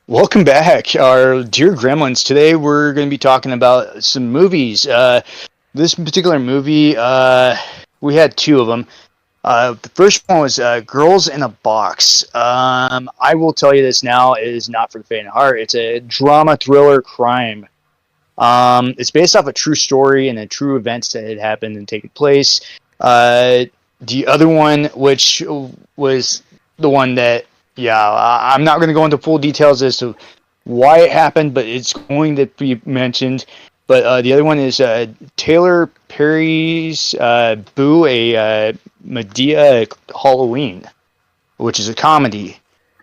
Welcome back, our dear gremlins. Today we're going to be talking about some movies. This particular movie, we had two of them. The first one was Girls in a Box. I will tell you this now, it is not for the faint of heart. It's a drama thriller crime. It's based off a true story and the true events that had happened and taken place. The other one, which was the one that, yeah, I'm not going to go into full details as to why it happened, but it's going to be mentioned. But the other one is Taylor Perry's Boo, a Madea Halloween, which is a comedy.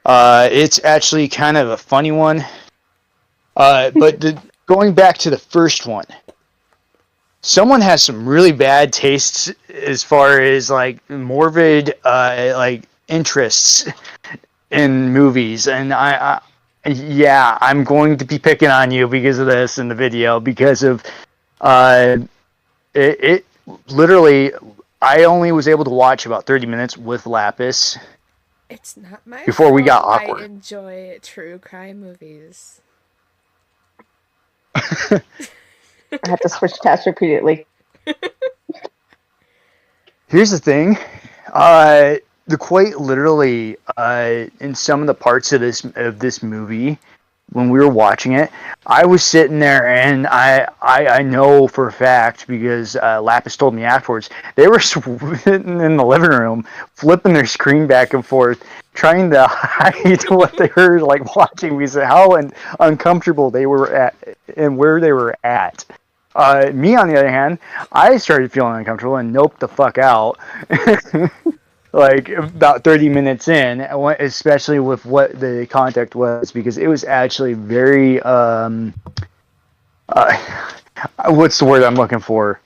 It's actually kind of a funny one. Going back to the first one, someone has some really bad tastes as far as like morbid like interests in movies, and yeah, I'm going to be picking on you because of this in the video because of uh it literally I only was able to watch about 30 minutes with Lapis It's not my before we got fault. I awkward. enjoy true crime movies. I have to switch tabs repeatedly. Here's the thing, the quite literally in some of the parts of this movie when we were watching it, I was sitting there and I know for a fact because Lapis told me afterwards they were sitting in the living room flipping their screen back and forth trying to hide what they were like watching because of how uncomfortable they were at and where they were at. Me, on the other hand, I started feeling uncomfortable and noped the fuck out. Like about 30 minutes in, especially with what the contact was, because it was actually very, what's the word I'm looking for?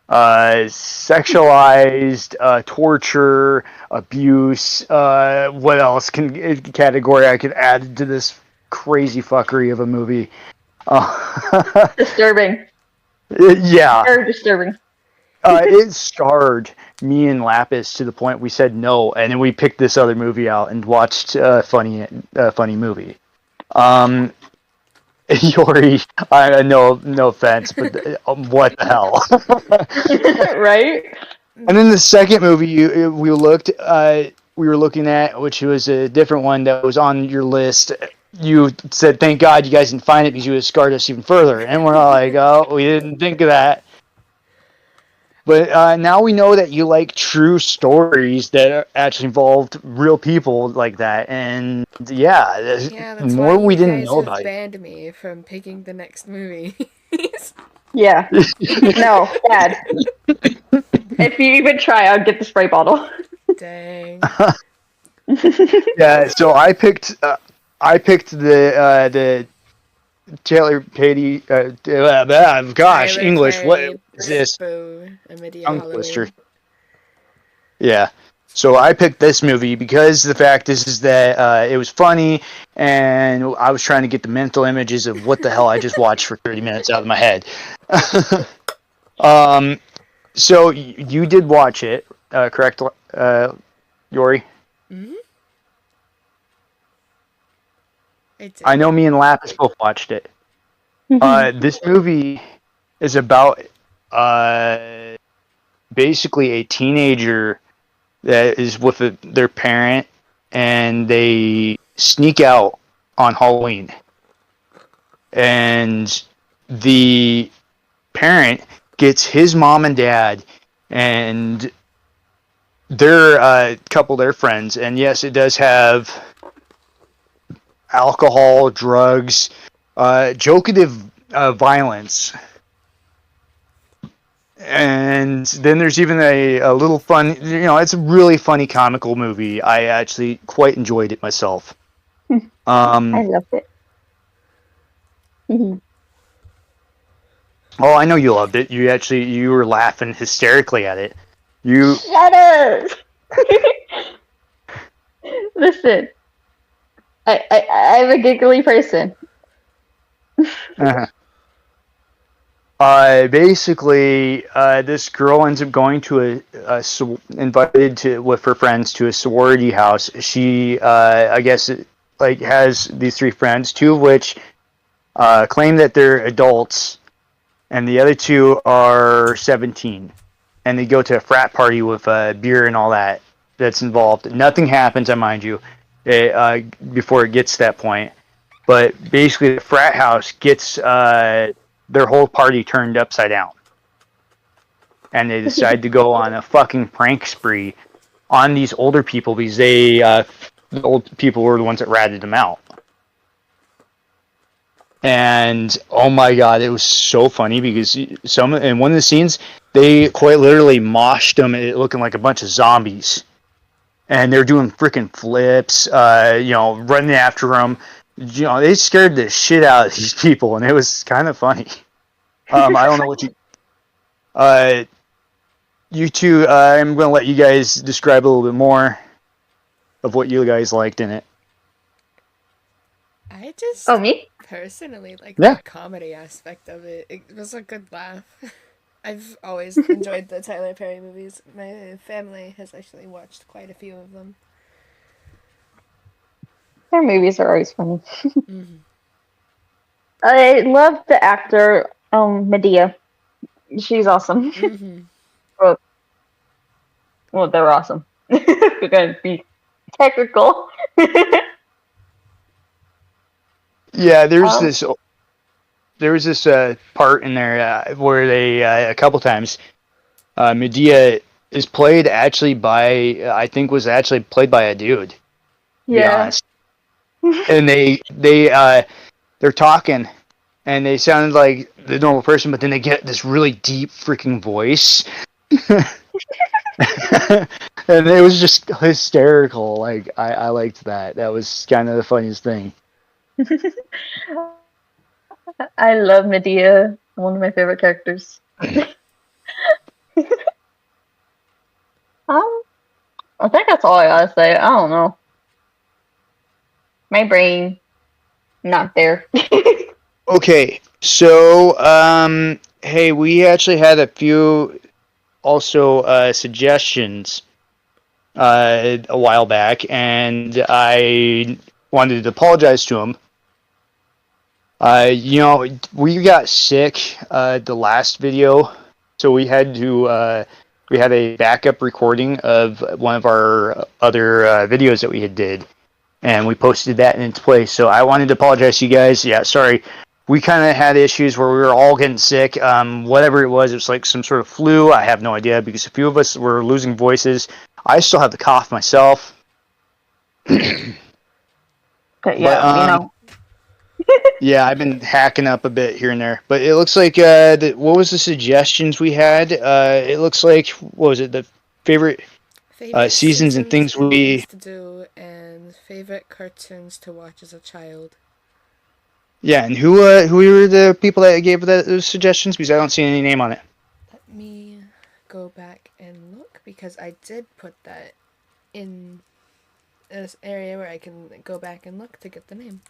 Sexualized, torture, abuse. What else category I could add to this crazy fuckery of a movie? Disturbing. Yeah. Very disturbing. It scarred me and Lapis to the point we said no, and then we picked this other movie out and watched a funny movie. Yori, no offense, but what the hell? Right? And then the second movie we were looking at, which was a different one that was on your list. You said, "Thank God you guys didn't find it because you would have scarred us even further." And we're all like, "Oh, we didn't think of that." But now we know that you like true stories that actually involved real people like that, and yeah, Yeah, the that's more why we you didn't guys know have about it. banned me from picking the next movie. Yeah. No, bad. If you even try, I'll get the spray bottle. Dang. Yeah, so I picked the Taylor Patty. Gosh, Tyler English. What Perry, is this? Boo, and Madea Tongue twister. Halloween. Yeah. So I picked this movie because the fact is that it was funny, and I was trying to get the mental images of what the hell I just watched for 30 minutes out of my head. So you did watch it, correct, Yori? Mm-hmm. I did. I know me and Lapis both watched it. This movie is about basically a teenager that is with their parent, and they sneak out on Halloween. And the parent gets his mom and dad and their couple, their friends. And yes, it does have alcohol, drugs, jokative violence. And then there's even a little fun, it's a really funny comical movie. I actually quite enjoyed it myself. I loved it. Oh, I know you loved it. You were laughing hysterically at it. You Shut up! Listen, I'm a giggly person. basically, this girl ends up going to invited to with her friends to a sorority house. She, I guess, like has these three friends, two of which claim that they're adults, and the other two are 17. And they go to a frat party with beer and all that's involved. Nothing happens, I mind you, before it gets to that point. But basically, the frat house gets their whole party turned upside down. And they decide to go on a fucking prank spree on these older people because the old people were the ones that ratted them out. And oh my god, it was so funny because in one of the scenes they quite literally moshed them, looking like a bunch of zombies, and they're doing freaking flips, running after them. They scared the shit out of these people, and it was kind of funny. I don't know what you two. I'm going to let you guys describe a little bit more of what you guys liked in it. I just me? personally like Yeah. the comedy aspect of it. It was a good laugh. I've always enjoyed the Tyler Perry movies. My family has actually watched quite a few of them. Their movies are always funny. Mm-hmm. I love the actor, Madea. She's awesome. Mm-hmm. Well, they're awesome. We're gonna be technical. Yeah, there was this part in there where they a couple times Medea is played actually by I think was actually played by a dude. To be honest. And they're talking and they sounded like the normal person, but then they get this really deep freaking voice. And it was just hysterical. Like I liked that. That was kind of the funniest thing. I love Madea. One of my favorite characters. I think that's all I gotta say. I don't know. My brain, not there. Okay, so hey, we actually had a few also suggestions a while back, and I wanted to apologize to them. We got sick the last video, so we had a backup recording of one of our other videos that we had did, and we posted that in its place. So I wanted to apologize to you guys. Yeah, sorry. We kind of had issues where we were all getting sick. Whatever it was like some sort of flu. I have no idea because a few of us were losing voices. I still have the cough myself. But yeah, yeah, I've been hacking up a bit here and there. But it looks like what was the suggestions we had? It looks like what was it? The favorite seasons and things to do and favorite cartoons to watch as a child. Yeah, and who were the people that gave those suggestions? Because I don't see any name on it. Let me go back and look because I did put that in this area where I can go back and look to get the name.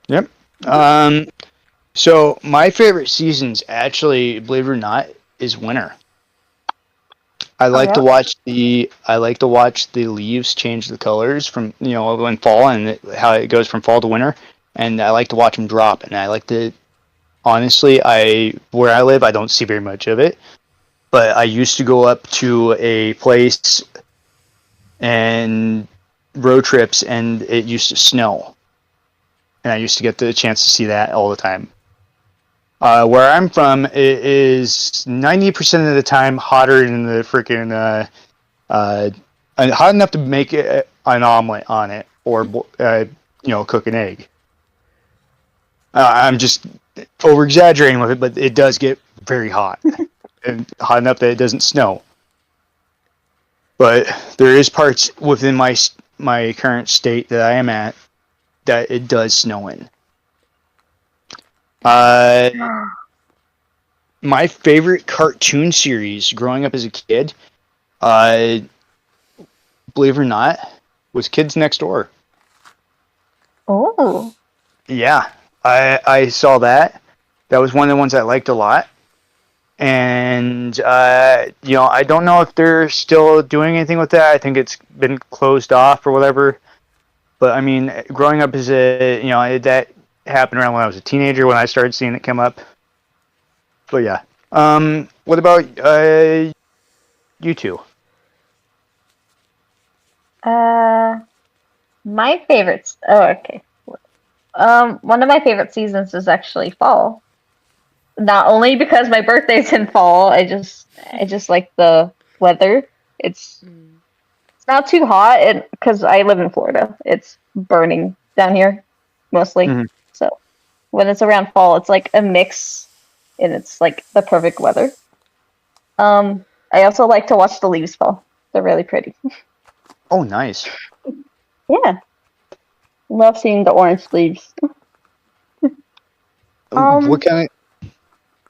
Yep. So my favorite seasons, actually, believe it or not, is winter. I like to watch the leaves change the colors from in fall and how it goes from fall to winter, and I like to watch them drop. And I like to honestly, where I live, I don't see very much of it, but I used to go up to a place and road trips, and it used to snow, and I used to get the chance to see that all the time. Where I'm from, it is 90% of the time hotter than the freaking hot enough to make an omelet on it or cook an egg. I'm just over exaggerating with it, but it does get very hot and hot enough that it doesn't snow. But there is parts within my current state that I am at that it does snow in. My favorite cartoon series growing up as a kid, believe it or not, was Kids Next Door. Oh. Yeah, I saw that. That was one of the ones I liked a lot. And, I don't know if they're still doing anything with that. I think it's been closed off or whatever. But I mean, growing up as that happened around when I was a teenager when I started seeing it come up. But yeah. What about you two? My favorites. Oh, okay. One of my favorite seasons is actually fall. Not only because my birthday's in fall, I just like the weather. It's not too hot, and because I live in Florida, it's burning down here mostly. Mhm. So when it's around fall, it's like a mix, and it's like the perfect weather. I also like to watch the leaves fall. They're really pretty. Oh, nice. Yeah, love seeing the orange leaves. What Um, kind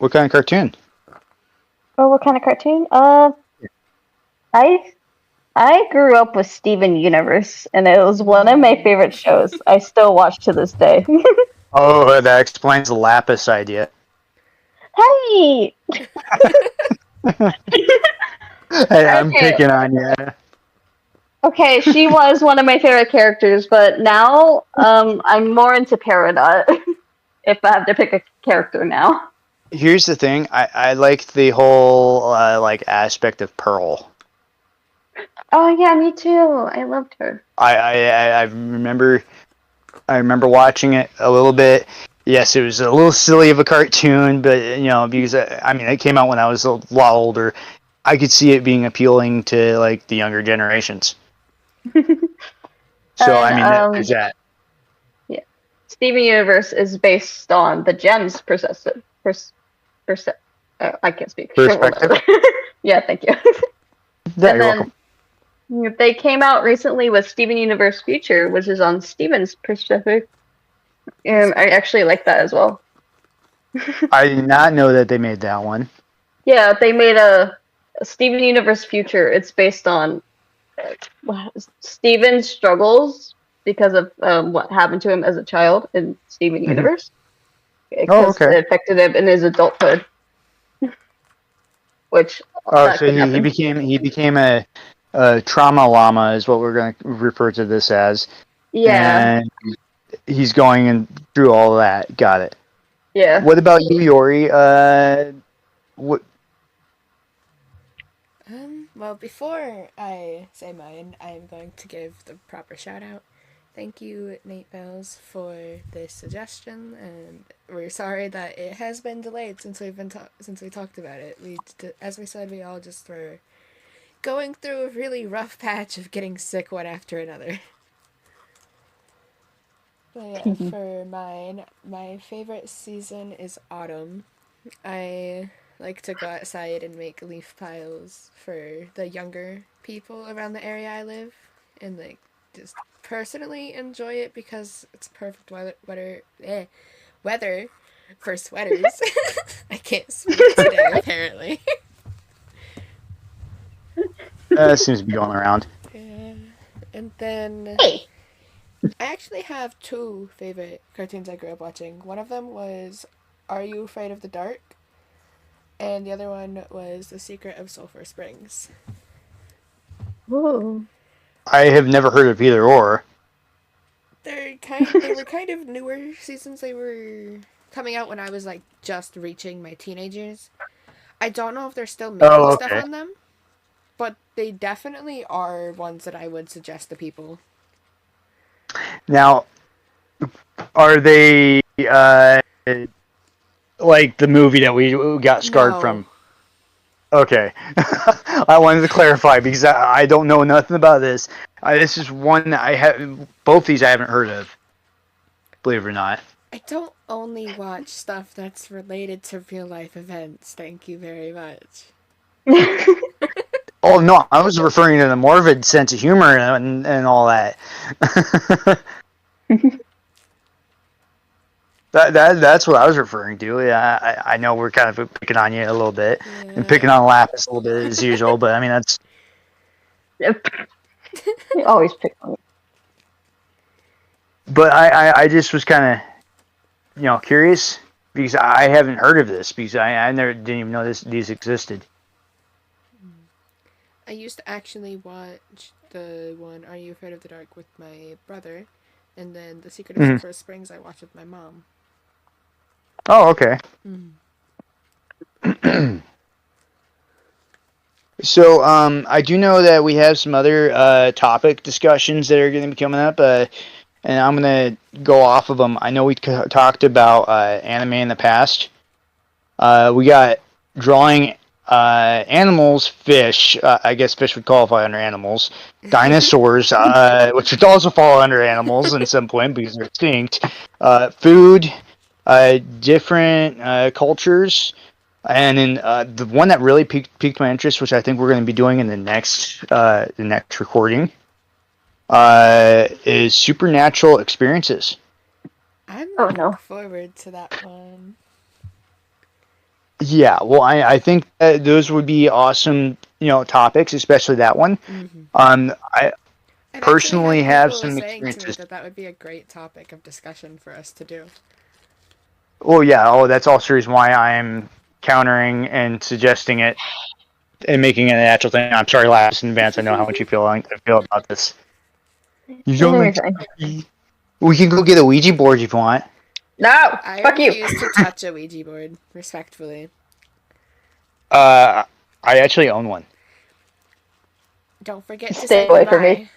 of cartoon? oh, what kind of cartoon? I I grew up with Steven Universe, and it was one of my favorite shows. I still watch to this day. Oh, that explains the lapis idea. Hey, Hey, I'm okay, picking on you. okay, she was one of my favorite characters, but now I'm more into Peridot. If I have to pick a character now. Here's the thing. I like the whole like aspect of Pearl. Oh yeah, me too. I loved her. I remember watching it a little bit. Yes, it was a little silly of a cartoon, but because I mean it came out when I was a lot older. I could see it being appealing to like the younger generations. So I And mean there's that yeah, Steven Universe is based on the Gems possessive. I can't speak. perspective. Yeah, thank you. Yeah, And you're welcome. then they came out recently with Steven Universe Future, which is on Steven's perspective. And I actually like that as well. I did not know that they made that one. Yeah, they made a Steven Universe Future. It's based on Steven's struggles because of what happened to him as a child in Steven Mhm. Universe. Oh, Because okay. it affected him in his adulthood, which Oh, that so could he happen. became a trauma llama is what we're going to refer to this as, Yeah, and he's going and through all that. Got it. yeah. What about you, Yori? What? Well, before I say mine, I'm going to give the proper shout out. Thank you, Nate Bells, for this suggestion, and we're sorry that it has been delayed since since we talked about it. As we said, we all just were going through a really rough patch of getting sick one after another. But yeah, for mine, my favorite season is autumn. I like to go outside and make leaf piles for the younger people around the area I live, and like just personally enjoy it because it's perfect weather for sweaters. I can't speak today apparently. Seems to be going around. Yeah. And then Hey. I actually have two favorite cartoons I grew up watching. One of them was Are You Afraid of the Dark? And the other one was The Secret of Sulphur Springs. Ooh. I have never heard of either or. They were kind of newer seasons. They were coming out when I was like just reaching my teenagers. I don't know if they're still making Oh, stuff okay. on them, but they definitely are ones that I would suggest to people. Now, are they like the movie that we got scarred No. from? Okay. I wanted to clarify because I don't know nothing about this. This is one that I have. Both these I haven't heard of. Believe it or not. I don't only watch stuff that's related to real life events. Thank you very much. Oh no, I was referring to the morbid sense of humor and all that. That's what I was referring to. Yeah, I know we're kind of picking on you a little bit and Yeah. picking on Lapis a little bit as usual, but I mean that's. You always pick on me. But I just was kind of curious because I haven't heard of this because I never didn't even know these existed. I used to actually watch the one Are You Afraid of the Dark with my brother, and then The Secret of Sulphur Springs I watched with my mom. Oh, okay. So, I do know that we have some other topic discussions that are going to be coming up, and I'm going to go off of them. I know we talked about anime in the past. We got drawing animals, fish. I guess fish would qualify under animals. Dinosaurs, which would also fall under animals at some point because they're extinct. Food, different cultures. And then the one that really piqued my interest, which I think we're going to be doing in the next recording, is supernatural experiences. I'm looking forward to that one. Yeah, well, I think that those would be awesome, topics, especially that one. I personally have some experiences. That would be a great topic of discussion for us to do. Well, yeah, that's also the reason why I'm countering and suggesting it and making it a natural thing. I'm sorry, last in advance. I know how much you feel about this. You don't like we can go get a Ouija board if you want. No, fuck you. I refuse to touch a Ouija board, respectfully. I actually own one. Don't forget to say away goodbye. from me.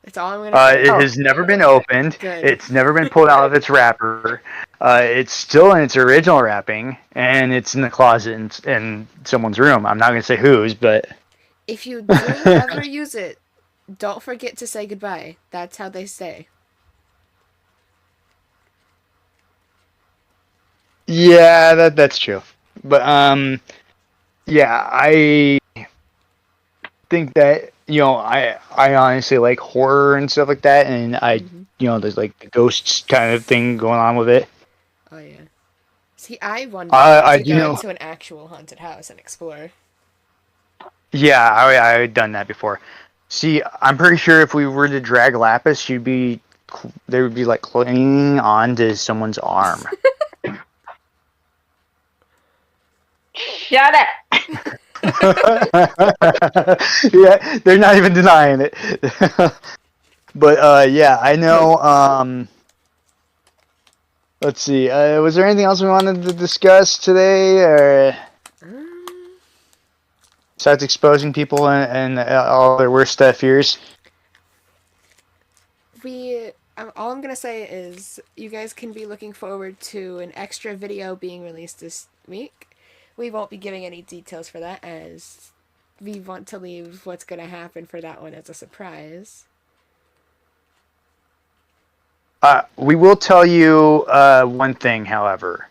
That's all I'm gonna say. It has never been opened. Good. It's never been pulled out of its wrapper. It's still in its original wrapping, and it's in the closet in someone's room. I'm not going to say whose, but... If you do ever use it, don't forget to say goodbye. That's how they stay. Yeah, that's true. But, yeah, I think that, I honestly like horror and stuff like that, and there's like the ghosts kind of thing going on with it. Oh, yeah. See, I wanted to go into an actual haunted house and explore. Yeah, I've done that before. See, I'm pretty sure if we were to drag Lapis, they would be like clinging onto someone's arm. Shut up! Yeah, they're not even denying it. But yeah, I know. Let's see. Was there anything else we wanted to discuss today, or besides exposing people and all their worst fears? All I'm gonna say is you guys can be looking forward to an extra video being released this week. We won't be giving any details for that, as we want to leave what's going to happen for that one as a surprise. We will tell you one thing, however.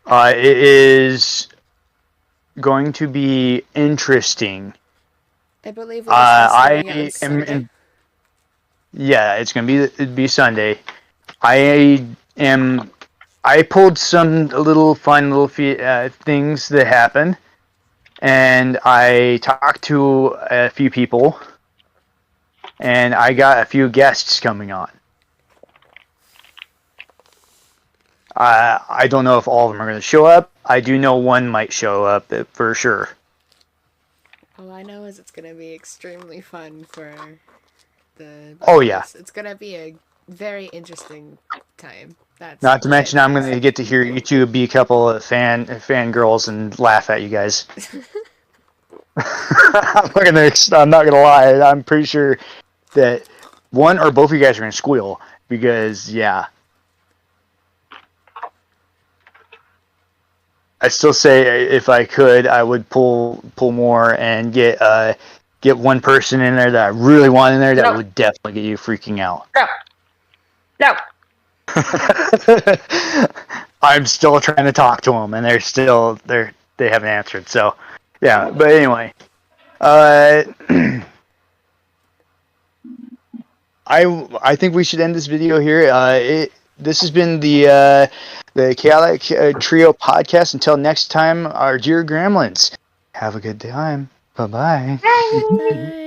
It is going to be interesting. I believe we're doing it on Sunday. Yeah, it's going to be Sunday. I pulled some little fun things that happened, and I talked to a few people, and I got a few guests coming on. I don't know if all of them are going to show up. I do know one might show up for sure. All I know is it's going to be extremely fun for the... Oh, yeah. It's going to be a very interesting time. Not to mention, I'm going to get to hear you two be a couple of fangirls and laugh at you guys. I'm not gonna lie. I'm pretty sure that one or both of you guys are going to squeal because, yeah. I still say if I could, I would pull more and get one person in there that I really want in there that would definitely get you freaking out. No. I'm still trying to talk to them, and they haven't answered. So, yeah. But anyway, I think we should end this video here. This has been the Chaotic Trio podcast. Until next time, our dear gremlins, have a good time. Bye-bye. Bye.